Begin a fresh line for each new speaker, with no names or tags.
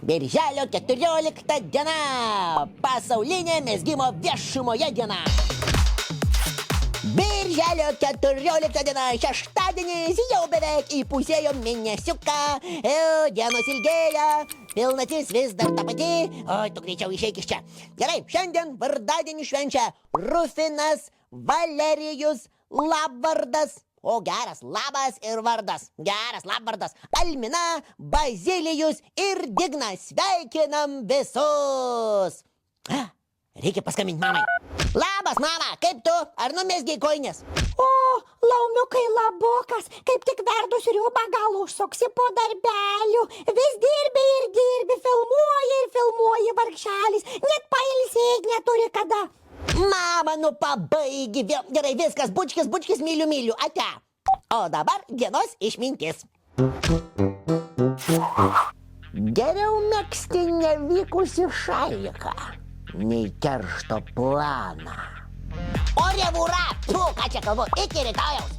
Birželio 14 diena. Pasaulinė mezgimo viešumoje diena. Birželio 14 diena, šeštadienis, jau beveik įpusėjo mėnesiuką. Dienos ilgėja, pilnatis vis dar ta pati. Oi, tu greičiau išeik iš čia. Gerai, šiandien vardadienį švenčia Rufinas Valerijus Labvardas. O geras labas ir vardas. Geras labvardas. Almina, Bazilijus ir Digna. Sveikinam visus. Reikia paskambinti mamai. Labas, mama, kaip tu? Ar numesgiai kojinės?
O, laumiukai labokas, kaip tik verdu sriubą, gal užsuksi po darbelių. Vis dirbi ir dirbi, filmuoji ir filmuoji, vargšelis. Net pailsėt neturi kada.
Mama, nu pabaigi. Gerai, viskas, bučkis, bučkis, myliu, myliu. Ate. O dabar dienos išmintis. Geriau megzti nevykusi šaliką, nei keršto planą. O revūra, tu, ką čia kalbu, iki rytojaus.